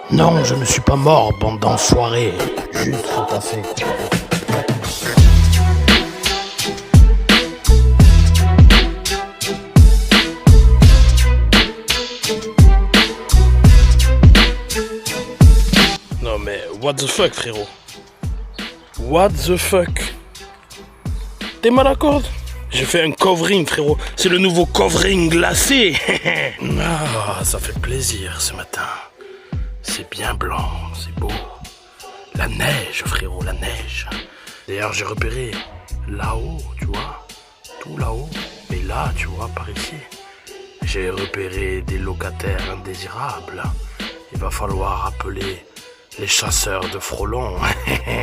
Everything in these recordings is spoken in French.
Non, je ne suis pas mort, bande d'enfoirés. Juste retassé. Non mais, what the fuck, frérot? What the fuck? T'es mal à corde? J'ai fait un covering, frérot. C'est le nouveau covering glacé. Ah, ça fait plaisir ce matin. C'est bien blanc, c'est beau. La neige, frérot, la neige. D'ailleurs, j'ai repéré là-haut, tu vois. Tout là-haut. Et là, tu vois, par ici. J'ai repéré des locataires indésirables. Il va falloir appeler les chasseurs de frelons.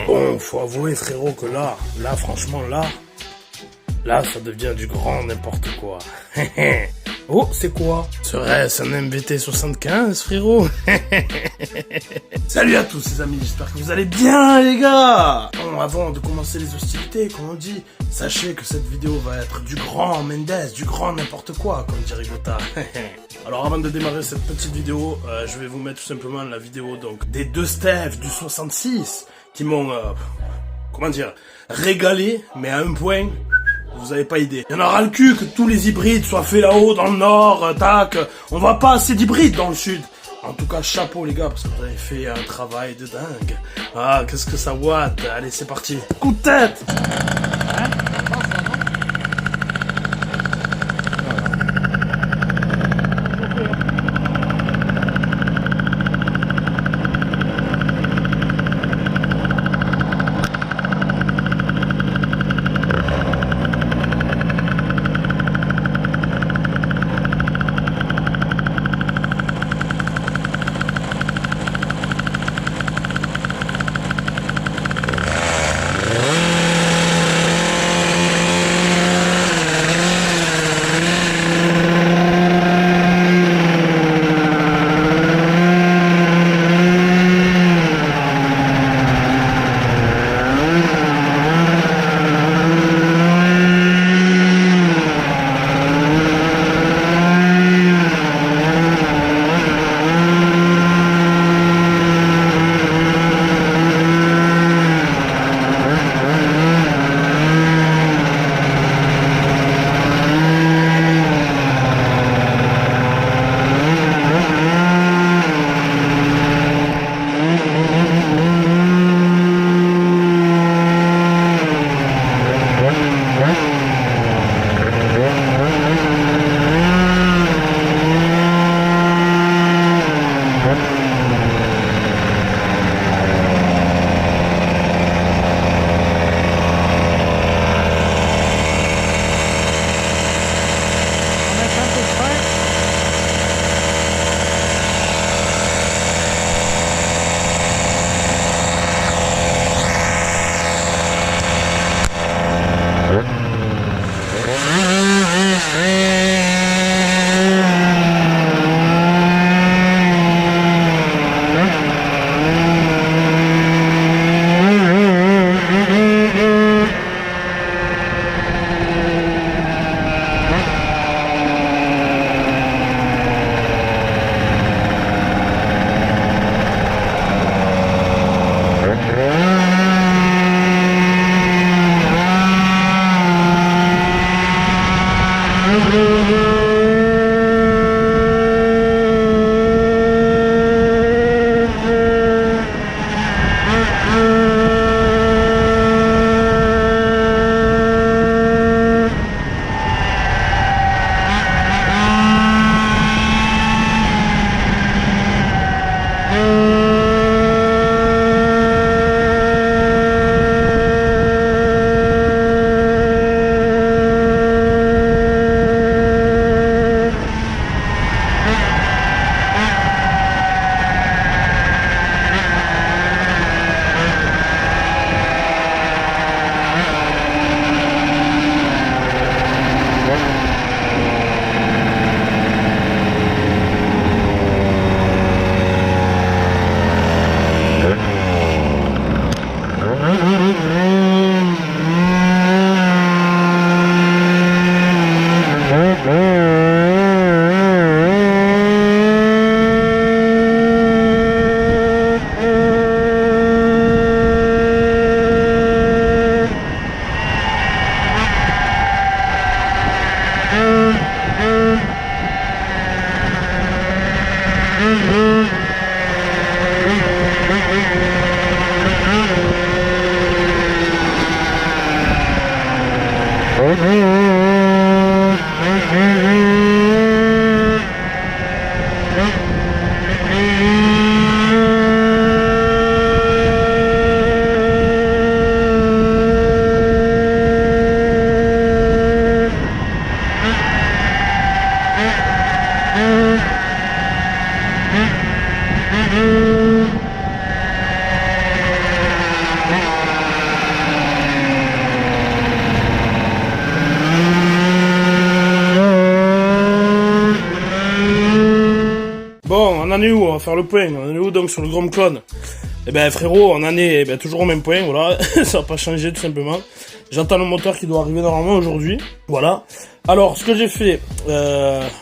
Bon, faut avouer, frérot, que là, franchement, là, ça devient du grand n'importe quoi. Oh, c'est quoi? Serait-ce un MVT75, frérot? Salut à tous les amis, j'espère que vous allez bien les gars. Bon, avant de commencer les hostilités, comme on dit, sachez que cette vidéo va être du grand Mendes, du grand n'importe quoi, comme dit Rigota. Alors avant de démarrer cette petite vidéo, je vais vous mettre tout simplement la vidéo donc des deux Steph du 66 qui m'ont, comment dire, régalé, mais à un point... Vous avez pas idée. Il y en aura le cul que tous les hybrides soient faits là-haut, dans le nord, tac. On voit pas assez d'hybrides dans le sud. En tout cas, chapeau les gars, parce que vous avez fait un travail de dingue. Ah, qu'est-ce que ça watt. Allez, c'est parti. Coup de tête. Bon, on en est où? On va faire le point. On en est où donc sur le Grom Clone? Eh ben frérot, on en est toujours au même point, voilà. Ça n'a pas changé tout simplement. J'entends le moteur qui doit arriver normalement aujourd'hui. Voilà. Alors, ce que j'ai fait, vous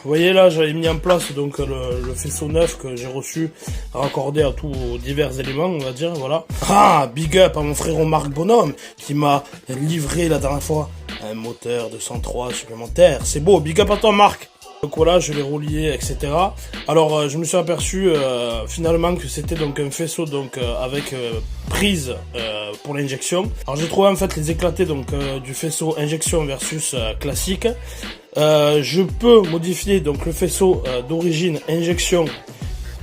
voyez là, j'avais mis en place donc le faisceau neuf que j'ai reçu, raccordé à tous divers éléments, on va dire, voilà. Ah, big up à mon frérot Marc Bonhomme, qui m'a livré la dernière fois un moteur de 103 supplémentaire. C'est beau, big up à toi Marc. Donc voilà, je l'ai relié, etc. Alors je me suis aperçu finalement que c'était donc un faisceau donc avec prise pour l'injection. Alors j'ai trouvé en fait les éclatés donc du faisceau injection versus classique. Je peux modifier donc le faisceau d'origine injection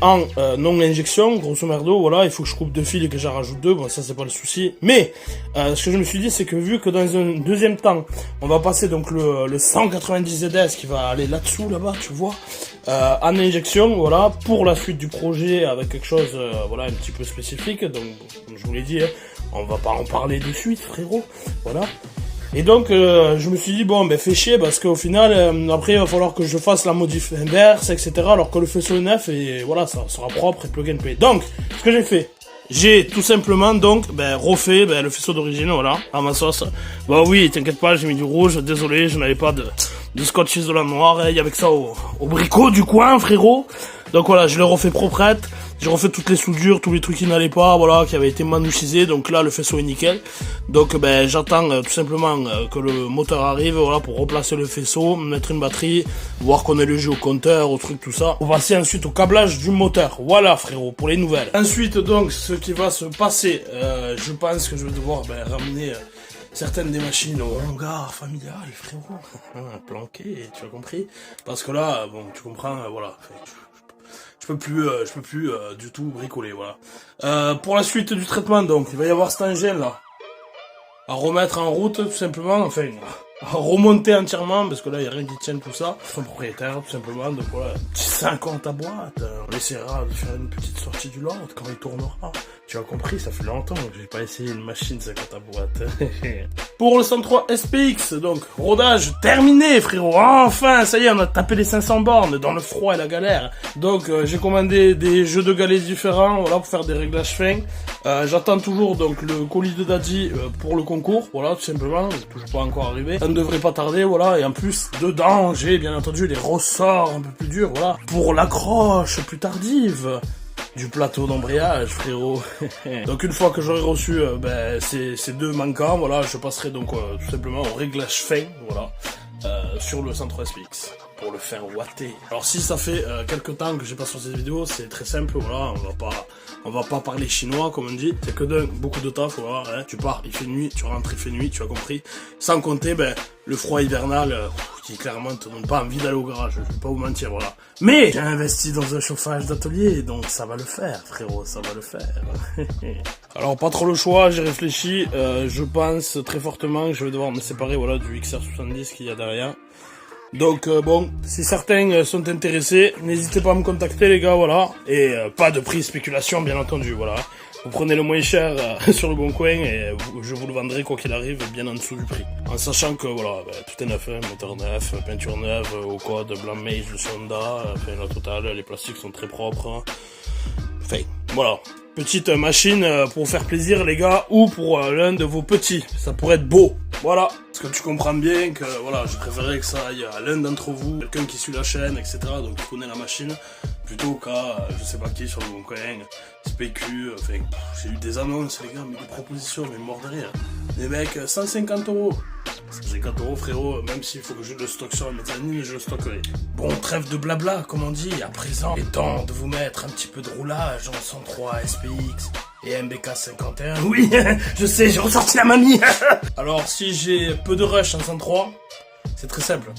en non-injection, grosso merdo, voilà, il faut que je coupe 2 fils et que j'en rajoute 2, bon ça c'est pas le souci, mais ce que je me suis dit c'est que vu que dans un deuxième temps, on va passer donc le 190 ZS qui va aller là-dessous, là-bas, tu vois, en injection, voilà, pour la suite du projet avec quelque chose, voilà, un petit peu spécifique, donc comme je vous l'ai dit, hein, on va pas en parler de suite, frérot, voilà. Et donc je me suis dit bon ben fais chier parce qu'au final après il va falloir que je fasse la modif inverse etc alors que le faisceau est neuf et voilà ça sera propre et plug and play. Donc ce que j'ai fait, j'ai tout simplement donc refait le faisceau d'origine voilà à ma sauce. Bah oui t'inquiète pas j'ai mis du rouge, désolé je n'avais pas de scotch isolant noir, il y avait que ça au bricot du coin frérot. Donc voilà je l'ai refait proprette. J'ai refait toutes les soudures, tous les trucs qui n'allaient pas, voilà, qui avaient été manouchisés. Donc là, le faisceau est nickel. Donc j'attends tout simplement que le moteur arrive, voilà, pour replacer le faisceau, mettre une batterie, voir qu'on est le jeu au compteur, au truc, tout ça. On va passer ensuite au câblage du moteur. Voilà, frérot, pour les nouvelles. Ensuite, donc, ce qui va se passer, je pense que je vais devoir ramener certaines des machines au hangar familial, frérot. Planqué, tu as compris. Parce que là, bon, tu comprends, voilà. Je peux plus du tout bricoler, voilà. Pour la suite du traitement, donc, il va y avoir cet engin là à remettre en route, tout simplement, enfin, à remonter entièrement, parce que là, il n'y a rien qui tienne tout ça. Son propriétaire, tout simplement, donc voilà, petit 50 à boîte. On essaiera de faire une petite sortie du lot quand il tournera. Tu as compris, ça fait longtemps que j'ai pas essayé une machine 50 à boîte. Pour le 103 SPX, donc, rodage terminé, frérot. Enfin, ça y est, on a tapé les 500 bornes dans le froid et la galère. Donc, j'ai commandé des jeux de galets différents, voilà, pour faire des réglages fins. J'attends toujours, donc, le colis de Daddy pour le concours, voilà, tout simplement. C'est toujours pas encore arrivé. Ça ne devrait pas tarder, voilà. Et en plus, dedans, j'ai, bien entendu, les ressorts un peu plus durs, voilà. Pour l'accroche plus tardive du plateau d'embrayage, frérot. Donc une fois que j'aurai reçu ces deux manquants, voilà, je passerai donc tout simplement au réglage fin, voilà, sur le 103 SPX pour le faire watter. Alors si ça fait quelques temps que j'ai pas sorti cette vidéo, c'est très simple, voilà, on va pas parler chinois comme on dit, c'est que beaucoup de taf, voilà, hein. Tu pars, il fait nuit, tu rentres, il fait nuit, tu as compris. Sans compter le froid hivernal qui clairement te donne pas envie d'aller au garage, je vais pas vous mentir, voilà. Mais j'ai investi dans un chauffage d'atelier, donc ça va le faire, frérot, ça va le faire. Alors pas trop le choix, j'ai réfléchi, je pense très fortement que je vais devoir me séparer, voilà, du XR70 qu'il y a derrière. Donc bon, si certains sont intéressés, n'hésitez pas à me contacter les gars, voilà. Et pas de prix spéculation bien entendu, voilà. Vous prenez le moins cher sur le bon coin et je vous le vendrai quoi qu'il arrive bien en dessous du prix. En sachant que voilà, tout est neuf, hein, moteur neuf, peinture neuve, au code, blanc mage, le Honda, enfin la totale, les plastiques sont très propres. Enfin, voilà. Petite machine pour faire plaisir les gars ou pour l'un de vos petits. Ça pourrait être beau. Voilà. Parce que tu comprends bien que voilà, je préférerais que ça aille à l'un d'entre vous, quelqu'un qui suit la chaîne, etc. Donc qui connaît la machine, plutôt qu'à je sais pas qui sur le bon coin, SPQ, enfin j'ai eu des annonces les gars, mais des propositions, mais mort de rire. Les mecs, 150 €. 150 € frérot, même s'il faut que je le stocke sur la mezzanine, je le stockerai. Bon, trêve de blabla, comme on dit, à présent, il est temps de vous mettre un petit peu de roulage en 103 SPX et MBK 51. Oui, je sais, j'ai ressorti la mamie. Alors, si j'ai peu de rush en 103, c'est très simple.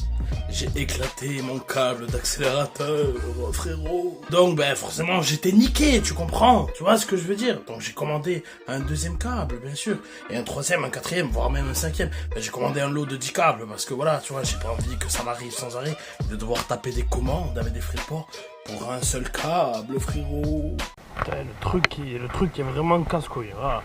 j'ai éclaté mon câble d'accélérateur, frérot. Donc, ben, forcément, j'étais niqué, tu comprends? Tu vois ce que je veux dire? Donc, j'ai commandé un deuxième câble, bien sûr. Et un troisième, un quatrième, voire même un cinquième. Ben, j'ai commandé un lot de 10 câbles, parce que voilà, tu vois, j'ai pas envie que ça m'arrive sans arrêt, de devoir taper des commandes avec des frais de port pour un seul câble, frérot. Putain, le truc qui est vraiment casse-couille, voilà.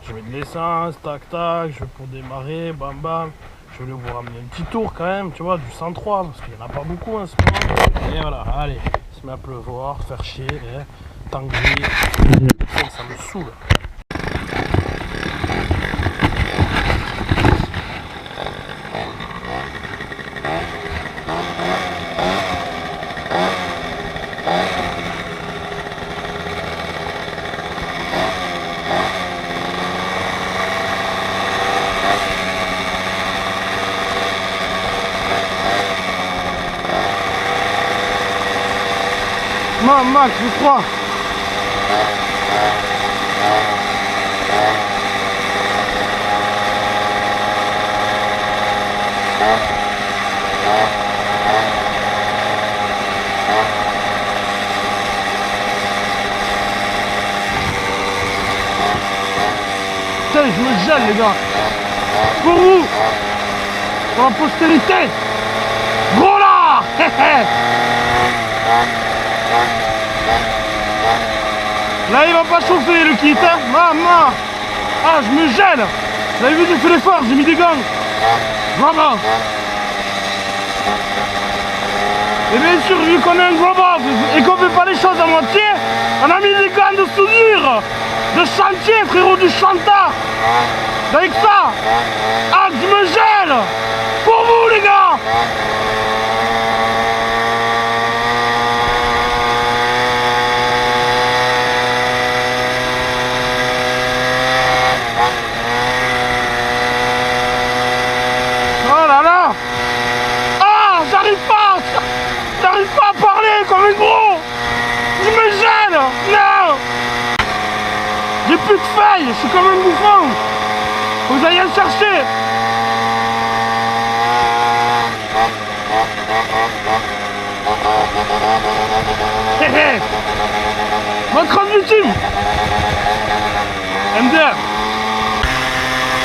Je mets de l'essence, tac tac, je vais pour démarrer, bam bam. Je vais vous ramener un petit tour quand même, tu vois, du 103, parce qu'il n'y en a pas beaucoup en ce moment. Et voilà, allez, il se met à pleuvoir, faire chier, tangler. Ça me saoule. Max, je crois. Putain, je me gèle, les gars. Pour vous, pour la postérité. Gros là. Là il va pas chauffer le kit, hein. Maman. Ah, je me gèle. Vous avez vu, j'ai fait l'effort, j'ai mis des gants. Vraiment. Et bien sûr, vu qu'on est un gros boss et qu'on fait pas les choses à moitié, on a mis des gants de soudure, de chantier, frérot, du chanteur. Avec ça, ah, je me gèle. Pour vous, les gars. J'arrive pas à parler comme un gros. Je me gêne. Non. J'ai plus de feuilles. Je suis comme un bouffon. Vous allez le chercher. Hé hé. Votre victime. MDR.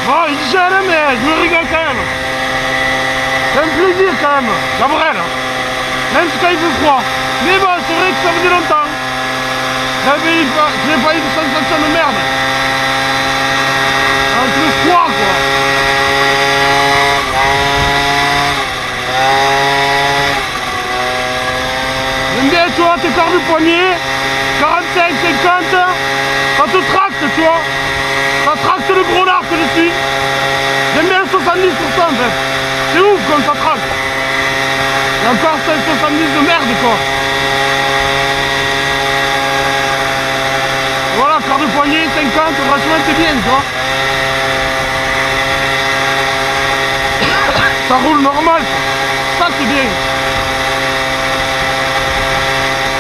Bon, il gêne, mais je me rigole quand même. C'est un plaisir quand même, la vraie là. Même si quand il fait froid. Mais bon, c'est vrai que ça faisait longtemps. J'ai pas eu de sensation de merde. Un peu froid quoi. J'aime bien, tu vois, tes corps du poignet, 45, 50, ça te tracte, tu vois. Ça tracte le gros lard que je suis. J'aime bien le 70% en fait. C'est ouf comme ça tracte. Et encore 170 de merde quoi. Voilà, quart de poignet, 50, franchement c'est bien, tu vois. Ça roule normal, ça c'est bien.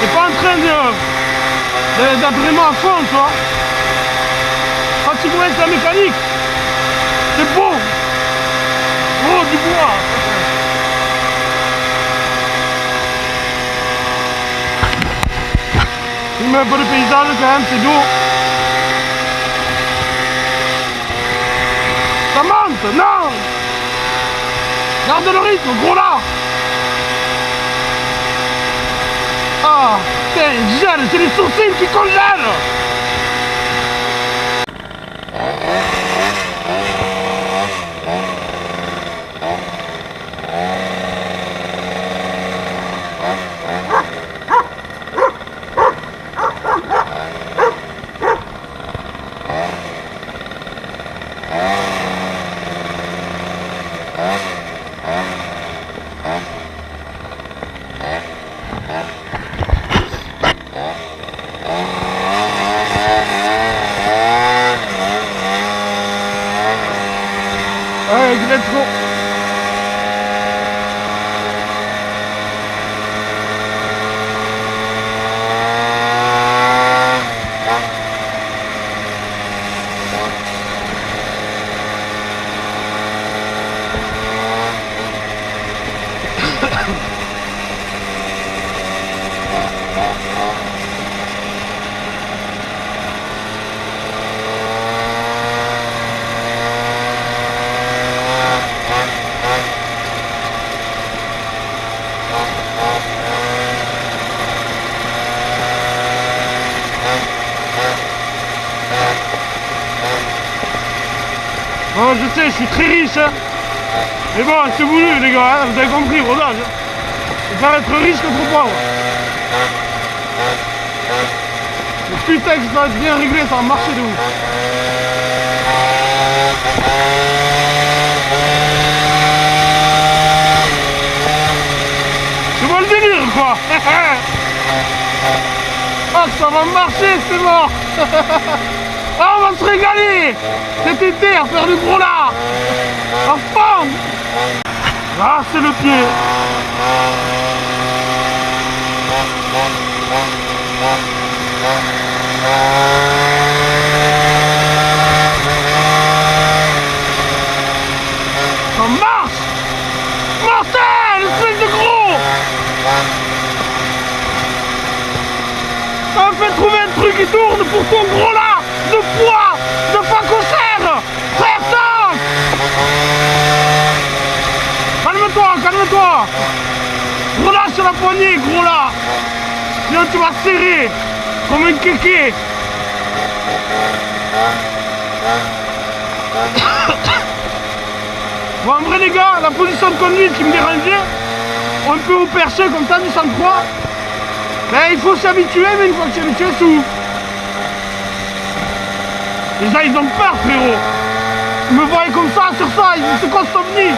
C'est pas en train d'être vraiment à fond, tu vois. Quand tu commences la mécanique, c'est beau. Oh, du bois. Il met un peu de paysage quand même, c'est doux. Ça monte, non. Garde le rythme, gros là. Ah, putain, gèle, c'est les sourcils qui congèlent. Bon, je sais, je suis très riche, hein. Mais bon, c'est voulu, les gars, hein, vous avez compris, rodage. Je préfère être riche qu'être pauvre. Le putain que ça va être bien réglé, ça va marcher de ouf. C'est bon le délire, quoi. Ah, ça va marcher, c'est mort. Ah, on va se régaler cet été à faire du gros là. À fond. Ah, c'est le pied. Ça marche. Mortel, espèce de gros. Ça me fait trouver un truc qui tourne pour ton gros là. De poids, de pacocère. Frère Tank. Calme-toi, calme-toi. Relâche la poignée, gros là. Sinon tu vas serrer comme un kéké. Bon, en vrai les gars, la position de conduite qui me dérangeait, on peut au percher comme ça du 103. Mais il faut s'habituer, mais une fois que tu es habitué, souffle. Les gens ils ont peur, frérot. Ils me voyaient comme ça, sur ça, ils se consomment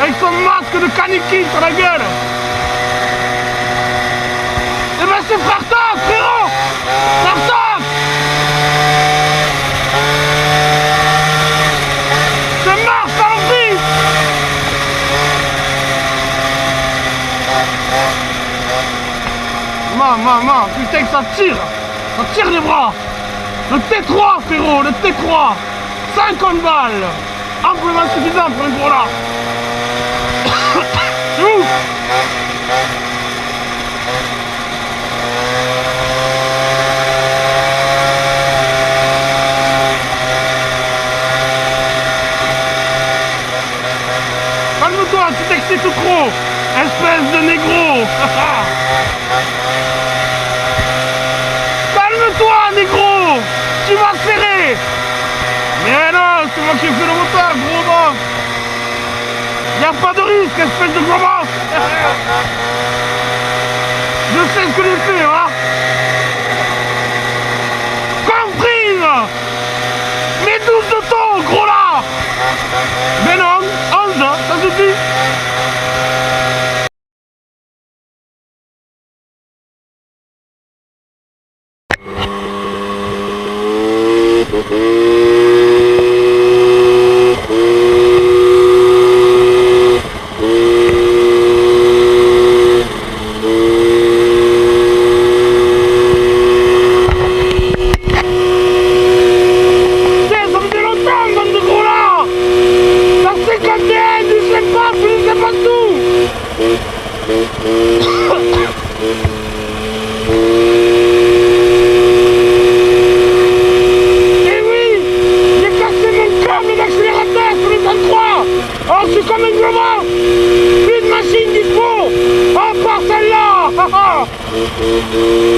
avec son masque de canicule sur la gueule. Et ben c'est Frère Tank, frérot. Frère Tank. C'est marche, allons-y. Maman, putain que ça tire les bras. Le T3, frérot, le T3. 50 balles. Amplement suffisant pour un gros là. C'est ouf. Calme-toi, tu t'excites trop. Espèce de négro. Calme-toi, négro. Tu vas serrer. Mais non, c'est moi qui ai fait le moteur, gros boss. Y'a pas de risque, espèce de gros boss. Je sais ce que j'ai fait, hein. Comprime. Mets 12 de ton, gros là. Mais non, 11, ça suffit.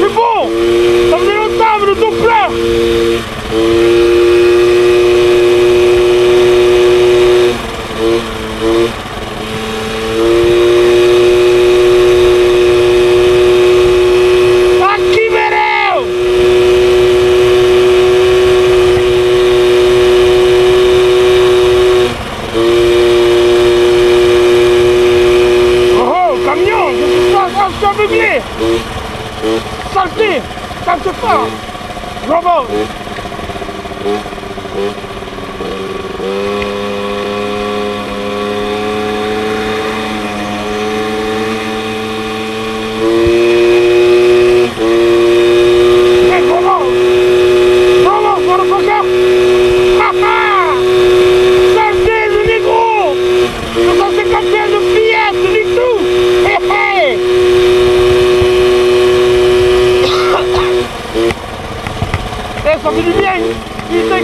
C'est bon. Ça faisait longtemps le Doppler. Saleté, ça ne se fait pas. Bravo.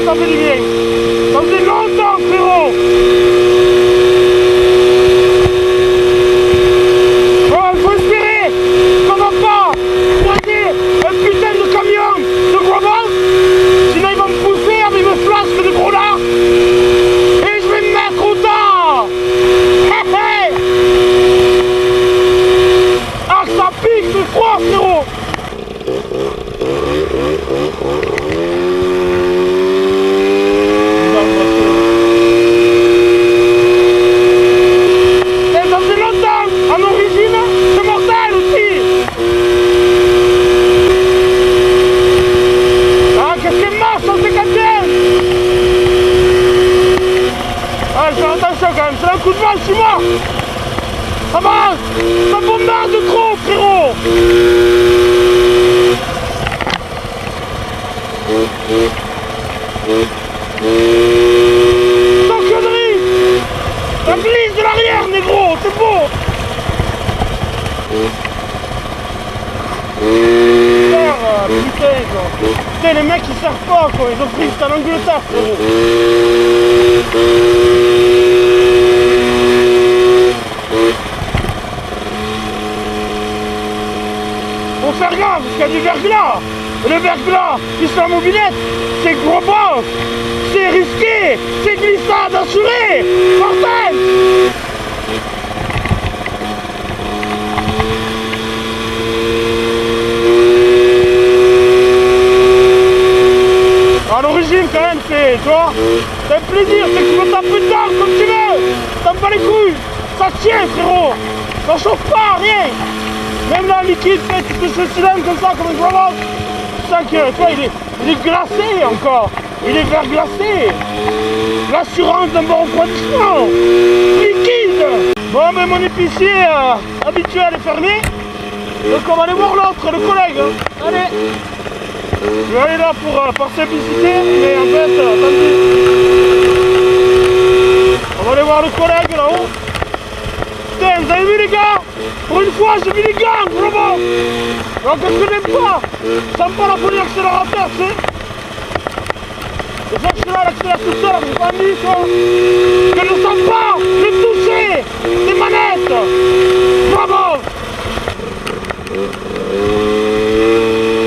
que ça fait du bien. Ça faisait longtemps, frérot. Bon, il faut espérer qu'on va pas croiser un putain de camion de gros boss. Sinon ils vont me pousser avec mes flasques de gros lard. Et je vais me mettre au temps. Ah, ça pique, c'est froid, frérot. Et ça fait longtemps, en origine, c'est mortel aussi. Ah, qu'est-ce qui est moche, on s'est cassé. Ah, je fais attention quand même, c'est un coup de balle, je suis mort. Ça va, ça bombarde de trop, frérot. Sans connerie. Ça glisse de l'arrière, négro, c'est beau. Putain, quoi. Putain, les mecs ils servent pas, quoi. Ils ont pris jusqu'à l'Angleterre, frérot. Faut faire gaffe, parce qu'il y a du verglas. Et le verglas qui sur la mobilette, c'est gros boss, c'est risqué, c'est glissade assurée, mortel. À l'origine quand même c'est, tu vois, c'est un plaisir, c'est que tu peux taper dedans comme tu veux, tape pas les couilles, ça tient frérot, ça chauffe pas, rien. Même là, liquide, tu touches le cylindre comme ça, comme un gros boss. Tu sens que, tu vois, il est glacé encore. Il est verglacé. L'assurance d'un bon refroidissement. Liquide. Bon, mais mon épicier habituel est fermé. Donc on va aller voir l'autre, le collègue. Hein. Allez. Je vais aller là pour par simplicité, mais en fait, attendez. On va aller voir le collègue là-haut. Putain, vous avez vu les gars? Pour une fois, j'ai vu les gars, vraiment. Alors qu'est-ce que j'aime pas? Ça me prend la poignée accélérateur, tu sais. Et ça, je suis là à l'accélérateur, j'ai pas mis, quoi. Je ne sens pas le toucher des manettes. Bravo.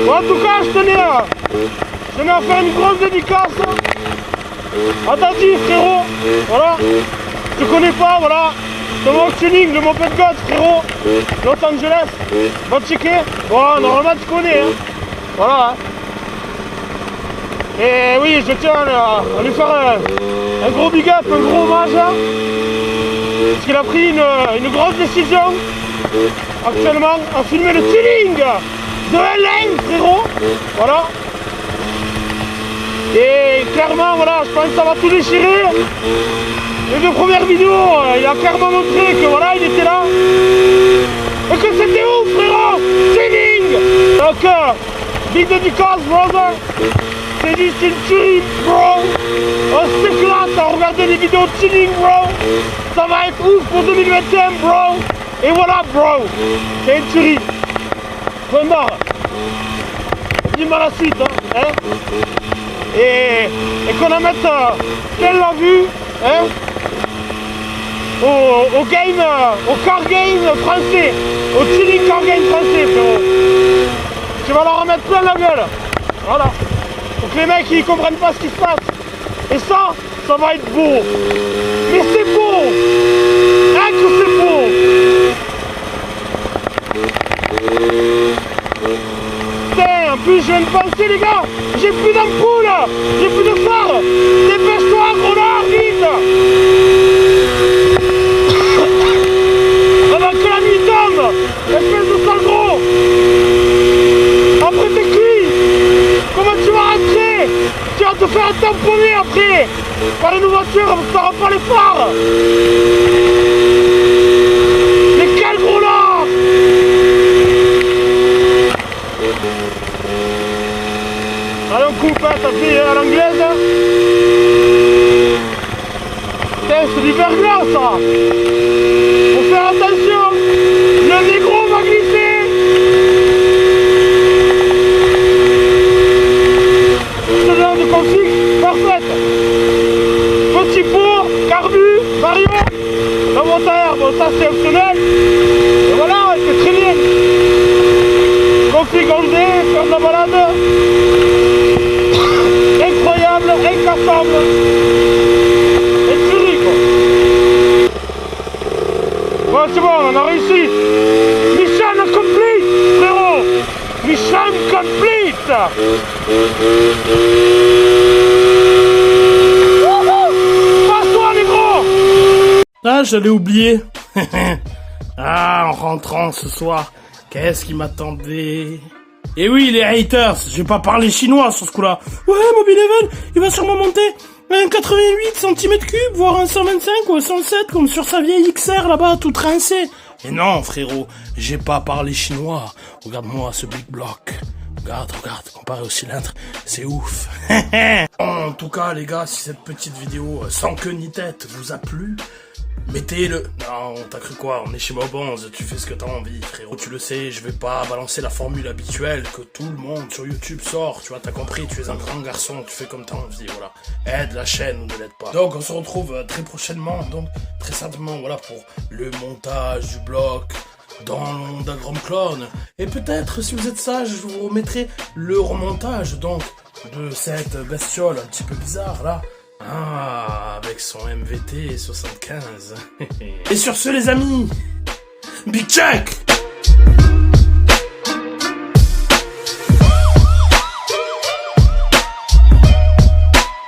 Bon, en tout cas, je tenais à faire une grosse dédicace à Daddy, frérot. Voilà. Je te connais pas, voilà. Le Walk Tuning, le Moped God, frérot, Los Angeles, va checker. Bon, normalement tu connais, hein. Voilà. Hein. Et oui, je tiens à lui faire un gros big up, un gros hommage. Hein, parce qu'il a pris une grosse décision actuellement à filmer le tuning de LA, frérot. Voilà. Et clairement, voilà, je pense que ça va tout déchirer. Les deux premières vidéos, il a clairement montré que voilà, il était là. Et que c'était ouf, frérot. Tuning. Donc, big dédicace, brother. C'est juste une tuerie, bro. On s'éclate à regarder les vidéos de tuning, bro. Ça va être ouf pour 2021, bro. Et voilà, bro. C'est une tuerie. Point barre. Dis-moi la suite, hein. Et qu'on en mette plein la vue, hein. Au game, au car game français, au tuning car game français, frérot. Tu vas leur remettre plein la gueule. Voilà. Pour que les mecs ils comprennent pas ce qui se passe. Et ça va être beau. Mais c'est beau. Hein, que c'est beau. Putain, en plus je viens de penser les gars, j'ai plus d'ampoule, j'ai plus de phare. Dépêche-toi, gros lard, vite. Avant que la nuit tombe, espèce de sale gros. Après t'es cuit. Comment tu vas rentrer? Tu vas te faire tamponner après par une voiture parce que t'auras pas les phares. Mais quel gros lard. Allez on coupe, hein, t'as fait à l'anglaise. Putain, c'est du verglas ça. Faut faire attention. Le négro va glisser. Ce genre de config, parfait. rigoler, faire de la balade. Incroyable, incassable. Et furie, quoi. Ouais, c'est bon, on a réussi. Mission complete, frérot. Mission complete. Passe-toi, les gros. Ah, j'allais oublier. Ah, en rentrant ce soir, qu'est-ce qui m'attendait? Et oui, les haters, je vais pas parler chinois sur ce coup-là. Ouais, Mobile Level, il va sûrement monter un 88 cm3, voire un 125 ou un 107, comme sur sa vieille XR là-bas, tout rincé. Et non, frérot, j'ai pas parlé chinois. Regarde-moi ce big block. Regarde, comparé au cylindre, c'est ouf. En tout cas, les gars, si cette petite vidéo sans queue ni tête vous a plu, mettez-le. Non, t'as cru quoi? On est chez Mobonze, tu fais ce que t'as envie, frérot. Tu le sais, je vais pas balancer la formule habituelle que tout le monde sur YouTube sort. Tu vois, t'as compris, tu es un grand garçon, tu fais comme t'as envie, voilà. Aide la chaîne ou ne l'aide pas. Donc, on se retrouve très prochainement, donc, très certainement, voilà, pour le montage du bloc dans le monde d'Agrom Clone. Et peut-être, si vous êtes sage, je vous remettrai le remontage, donc, de cette bestiole un petit peu bizarre, là. Ah, avec son MVT 75. Et sur ce, les amis, big check!